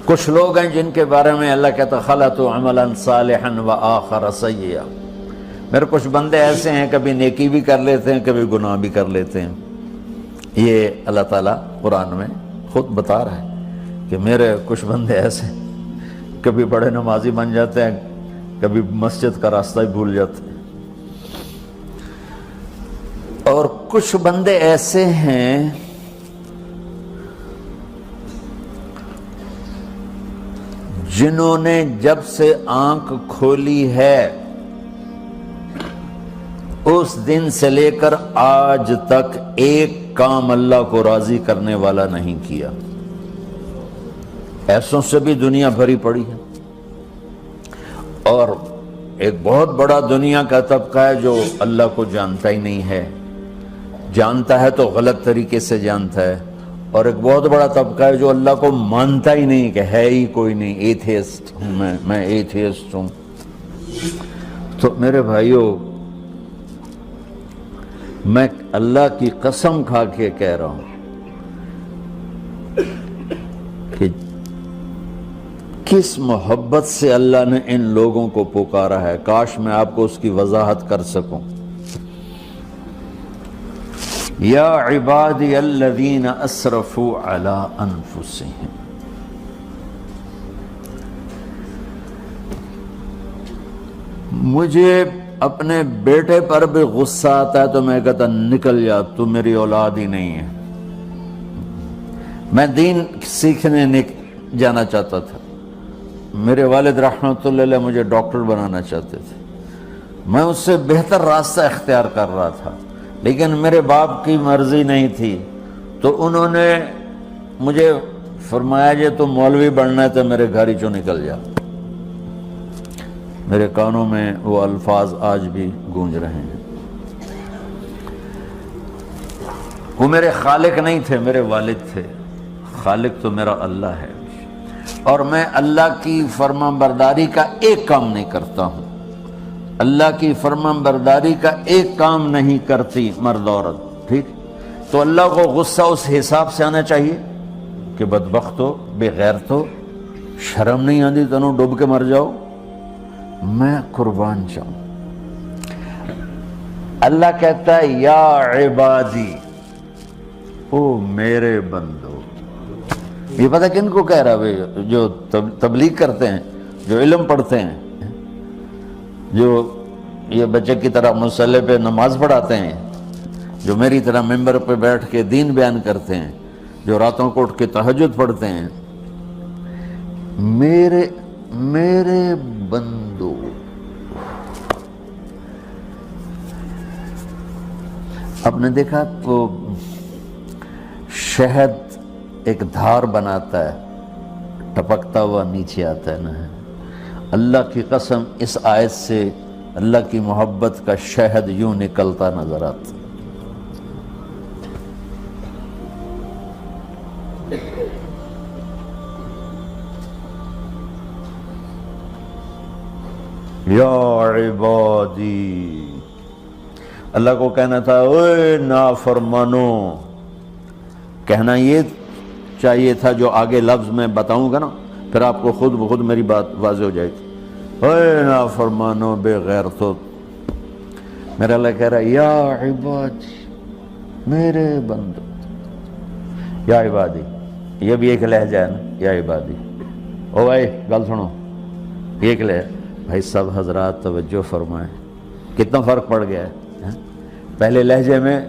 کچھ لوگ ہیں جن کے بارے میں اللہ کہتا خلطوا عملا صالحا وآخر سیئا، میرے کچھ بندے ایسے ہیں کبھی نیکی بھی کر لیتے ہیں کبھی گناہ بھی کر لیتے ہیں۔ یہ اللہ تعالیٰ قرآن میں خود بتا رہا ہے کہ میرے کچھ بندے ایسے ہیں، کبھی بڑے نمازی بن جاتے ہیں کبھی مسجد کا راستہ ہی بھول جاتے ہیں، اور کچھ بندے ایسے ہیں جنہوں نے جب سے آنکھ کھولی ہے اس دن سے لے کر آج تک ایک کام اللہ کو راضی کرنے والا نہیں کیا۔ ایسوں سے بھی دنیا بھری پڑی ہے، اور ایک بہت بڑا دنیا کا طبقہ ہے جو اللہ کو جانتا ہی نہیں ہے، جانتا ہے تو غلط طریقے سے جانتا ہے، اور ایک بہت بڑا طبقہ ہے جو اللہ کو مانتا ہی نہیں کہ ہے ہی کوئی نہیں، ایتھیسٹ ہوں میں ایتھیسٹ ہوں۔ تو میرے بھائیوں، میں اللہ کی قسم کھا کے کہہ رہا ہوں کہ کس محبت سے اللہ نے ان لوگوں کو پکارا ہے، کاش میں آپ کو اس کی وضاحت کر سکوں۔ یا عبادی الذین اسرفوا علی انفسہم، مجھے اپنے بیٹے پر بھی غصہ آتا ہے تو میں کہتا نکل جا، تو میری اولاد ہی نہیں ہے۔ میں دین سیکھنے جانا چاہتا تھا، میرے والد رحمۃ اللہ علیہ مجھے ڈاکٹر بنانا چاہتے تھے، میں اس سے بہتر راستہ اختیار کر رہا تھا، لیکن میرے باپ کی مرضی نہیں تھی، تو انہوں نے مجھے فرمایا جی تو مولوی بننا ہے تو میرے گھر ہی چوں نکل جا۔ میرے کانوں میں وہ الفاظ آج بھی گونج رہے ہیں۔ وہ میرے خالق نہیں تھے، میرے والد تھے، خالق تو میرا اللہ ہے، اور میں اللہ کی فرمان برداری کا ایک کام نہیں کرتا ہوں، اللہ کی فرمان برداری کا ایک کام نہیں کرتی مرد عورت، ٹھیک؟ تو اللہ کو غصہ اس حساب سے آنا چاہیے کہ بدبخت ہو، بے غیرت ہو، شرم نہیں آتی تنوں ڈوب کے مر جاؤ۔ میں قربان جاؤں، اللہ کہتا ہے یا عبادی، او میرے بندو۔ یہ پتہ کن کو کہہ رہا ہے؟ جو تبلیغ کرتے ہیں، جو علم پڑھتے ہیں، جو یہ بچے کی طرح مصلی پہ نماز پڑھاتے ہیں، جو میری طرح ممبر پہ بیٹھ کے دین بیان کرتے ہیں، جو راتوں کو اٹھ کے تہجد پڑھتے ہیں۔ میرے بندو، آپ نے دیکھا وہ شہد ایک دھار بناتا ہے، ٹپکتا ہوا نیچے آتا ہے نا۔ اللہ کی قسم اس آیت سے اللہ کی محبت کا شہد یوں نکلتا نظر آتا۔ یا عبادی، اللہ کو کہنا تھا اوے نافرمانو، کہنا یہ چاہیے تھا جو آگے لفظ میں بتاؤں گا نا، پھر آپ کو خود بخود میری بات واضح ہو جائے گی۔ اوے نافرمانو، بے غیرتو، میرا اللہ کہہ رہا ہے یا عبادی، میرے بندو، یا عبادی، یہ بھی ایک لہجہ ہے نا، یا عبادی۔ او بھائی گل سنو، یہ ایک لہجہ، بھائی سب حضرات توجہ فرمائیں، کتنا فرق پڑ گیا ہے۔ پہلے لہجے میں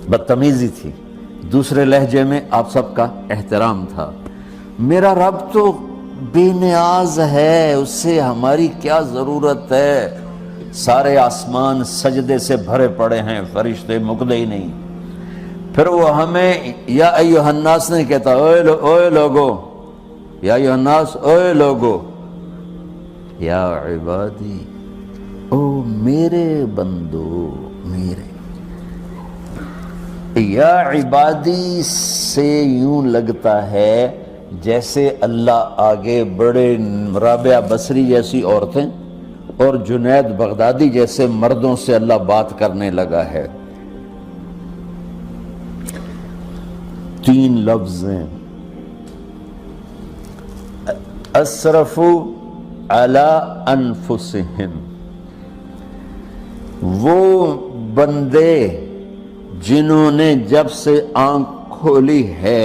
بدتمیزی تھی، دوسرے لہجے میں آپ سب کا احترام تھا۔ میرا رب تو بے نیاز ہے، اس سے ہماری کیا ضرورت ہے؟ سارے آسمان سجدے سے بھرے پڑے ہیں، فرشتے مکدے ہی نہیں۔ پھر وہ ہمیں یا ایھا الناس نہیں کہتا، اوے لوگو، یا ایھا الناس، اوے لوگو، یا عبادی، او میرے بندو، میرے۔ یا عبادی سے یوں لگتا ہے جیسے اللہ آگے بڑے رابعہ بصری جیسی عورتیں اور جنید بغدادی جیسے مردوں سے اللہ بات کرنے لگا ہے۔ 3 لفظ ہیں، اسرفوا علی انفسہم، وہ بندے جنہوں نے جب سے آنکھ کھولی ہے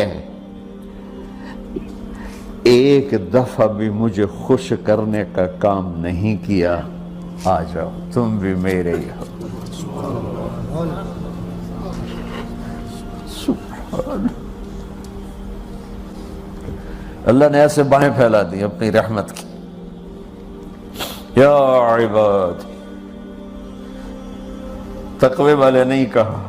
ایک دفعہ بھی مجھے خوش کرنے کا کام نہیں کیا، آ جاؤ تم بھی میرے ہی ہو۔ سبحان اللہ نے ایسے باہیں پھیلا دی اپنی رحمت کی۔ یا عباد، تقوی والے نہیں کہا،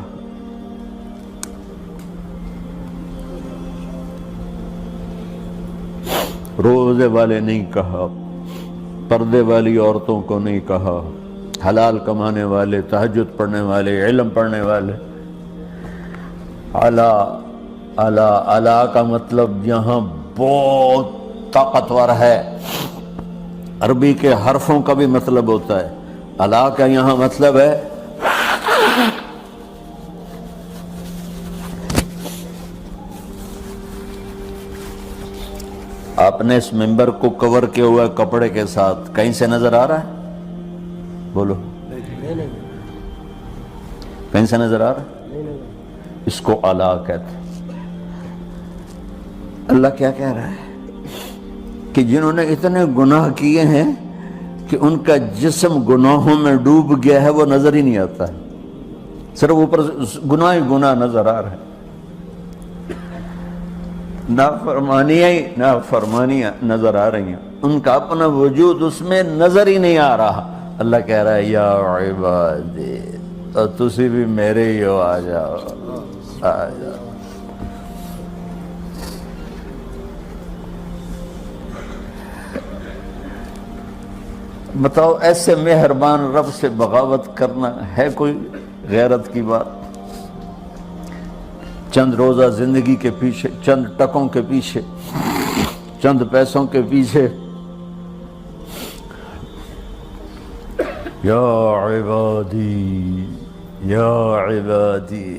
روزے والے نہیں کہا، پردے والی عورتوں کو نہیں کہا، حلال کمانے والے، تہجد پڑھنے والے، علم پڑھنے والے۔ علا علا علا کا مطلب یہاں بہت طاقتور ہے، عربی کے حرفوں کا بھی مطلب ہوتا ہے۔ علا کا یہاں مطلب ہے آپ نے اس ممبر کو کور کیا ہوا ہے کپڑے کے ساتھ، کہیں سے نظر آ رہا ہے؟ بولو، کہیں سے نظر آ رہا ہے؟ اس کو علا کہتے ہیں۔ اللہ کیا کہہ رہا ہے کہ جنہوں نے اتنے گناہ کیے ہیں کہ ان کا جسم گناہوں میں ڈوب گیا ہے، وہ نظر ہی نہیں آتا ہے، صرف اوپر گناہ ہی گناہ نظر آ رہا ہے، نافرمانیاں نظر آ رہی ہیں، ان کا اپنا وجود اس میں نظر ہی نہیں آ رہا۔ اللہ کہہ رہا ہے یا عبادی، اور تسی بھی میرے ہی ہو، آ جاؤ آ جاؤ۔ بتاؤ ایسے مہربان رب سے بغاوت کرنا ہے کوئی غیرت کی بات؟ چند روزہ زندگی کے پیچھے، چند ٹکوں کے پیچھے، چند پیسوں کے پیچھے، یا عبادی یا عبادی۔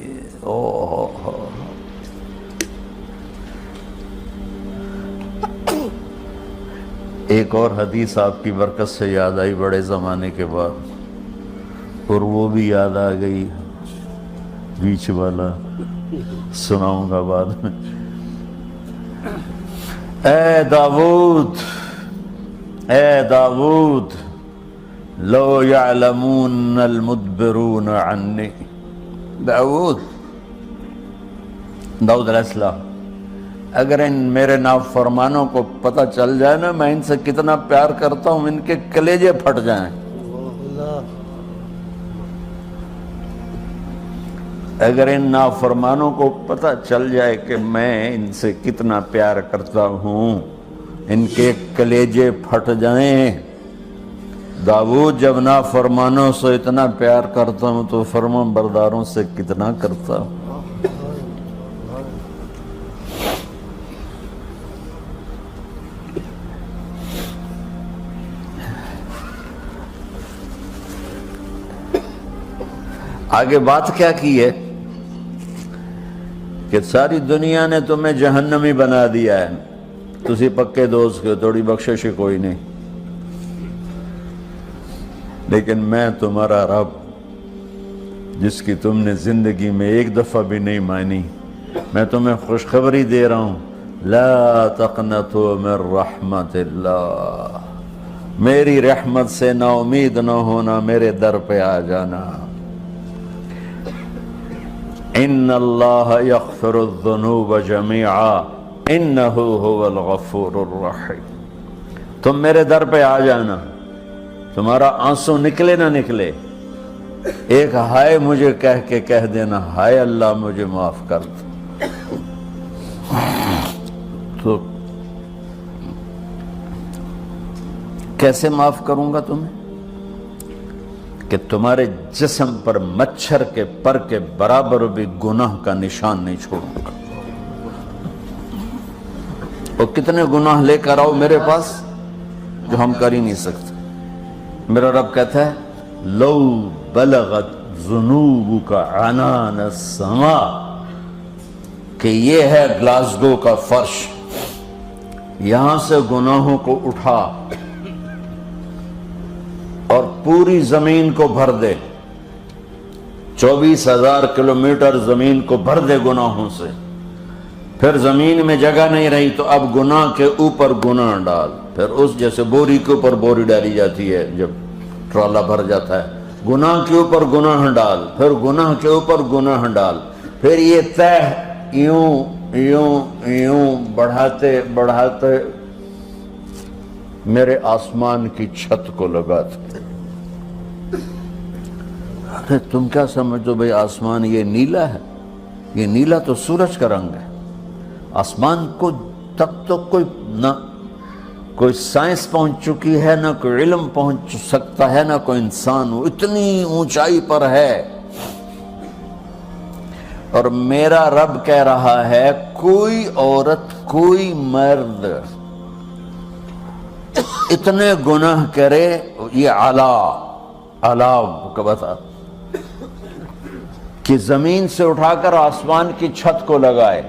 ایک اور حدیث آپ کی برکت سے یاد آئی بڑے زمانے کے بعد، اور وہ بھی یاد آ گئی، بیچ والا سناؤں گا بعد میں۔ اے داؤد، اے داؤد، لو یعلمون المدبرون عنی۔ داؤد علیہ السلام، اگر ان میرے نافرمانوں کو پتہ چل جائے نا میں ان سے کتنا پیار کرتا ہوں، ان کے کلیجے پھٹ جائیں۔ اگر ان نافرمانوں کو پتہ چل جائے کہ میں ان سے کتنا پیار کرتا ہوں، ان کے کلیجے پھٹ جائیں۔ داؤد جب نافرمانوں سے اتنا پیار کرتا ہوں تو فرمان برداروں سے کتنا کرتا ہوں۔ آگے بات کیا کی ہے کہ ساری دنیا نے تمہیں جہنمی بنا دیا ہے، تسی پکے دوست کے تھوڑی بخشش کوئی نہیں، لیکن میں تمہارا رب جس کی تم نے زندگی میں ایک دفعہ بھی نہیں مانی، میں تمہیں خوشخبری دے رہا ہوں، لا تقنطوا من رحمت اللہ، میری رحمت سے نا امید نہ ہونا، میرے در پہ آ جانا۔ ان اللہ یغفر الذنوب جمیعا انہ هو الغفور الرحیم۔ تم میرے در پہ آ جانا، تمہارا آنسو نکلے نہ نکلے، ایک ہائے مجھے کہہ کے کہہ دینا، ہائے اللہ مجھے معاف کر دو، تو کیسے معاف کروں گا تمہیں؟ کہ تمہارے جسم پر مچھر کے پر کے برابر بھی گناہ کا نشان نہیں چھوڑوں گا۔ اور کتنے گناہ لے کر آؤ میرے پاس جو ہم کر ہی نہیں سکتے۔ میرا رب کہتا ہے لو بلغت ذنوبک عنان السماء، کہ یہ ہے گلاسگو کا فرش، یہاں سے گناہوں کو اٹھا اور پوری زمین کو بھر دے، 24,000 کلومیٹر زمین کو بھر دے گناہوں سے، پھر زمین میں جگہ نہیں رہی تو اب گناہ کے اوپر گناہ ڈال، پھر اس جیسے بوری کے اوپر بوری ڈالی جاتی ہے جب ٹرالا بھر جاتا ہے، گناہ کے اوپر گناہ ڈال، پھر گناہ کے اوپر گناہ ڈال، پھر یہ تہ یوں یوں یوں بڑھاتے بڑھاتے میرے آسمان کی چھت کو لگاتے۔ ارے تم کیا سمجھو بھئی آسمان یہ نیلا ہے؟ یہ نیلا تو سورج کا رنگ ہے۔ آسمان کو تک تو کوئی سائنس پہنچ چکی ہے، نہ کوئی علم پہنچ سکتا ہے، نہ کوئی انسان، وہ اتنی اونچائی پر ہے۔ اور میرا رب کہہ رہا ہے کوئی عورت کوئی مرد اتنے گناہ کرے، یہ اعلیٰ کا بتا کہ زمین سے اٹھا کر آسمان کی چھت کو لگائے،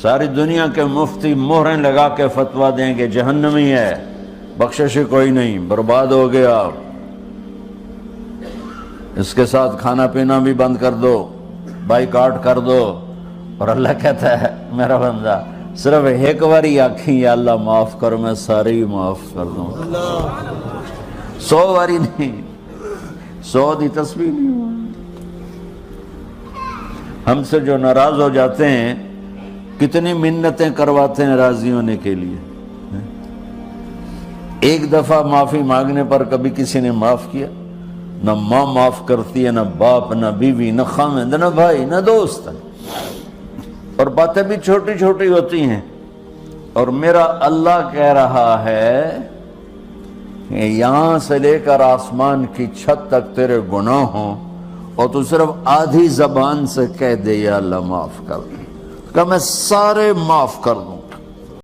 ساری دنیا کے مفتی مہریں لگا کے فتویٰ دیں گے جہنمی ہے، بخشش کوئی نہیں، برباد ہو گیا، اس کے ساتھ کھانا پینا بھی بند کر دو، بائیکاٹ کر دو۔ اور اللہ کہتا ہے میرا بندہ صرف ایک باری آکھیں یا اللہ معاف کر، میں ساری معاف کر دوں، 100 باری نہیں، 100 دی تسبیح نہیں ہوا۔ ہم سے جو ناراض ہو جاتے ہیں کتنی منتیں کرواتے ہیں راضی ہونے کے لیے، ایک دفعہ معافی مانگنے پر کبھی کسی نے معاف کیا؟ نہ ماں معاف کرتی ہے، نہ باپ، نہ بیوی، نہ خامند، نہ بھائی، نہ دوست، اور باتیں بھی چھوٹی چھوٹی ہوتی ہیں۔ اور میرا اللہ کہہ رہا ہے کہ یہاں سے لے کر آسمان کی چھت تک تیرے گناہ ہوں اور تو صرف آدھی زبان سے کہہ دے یا اللہ معاف کر دے، کہ میں سارے معاف کر دوں۔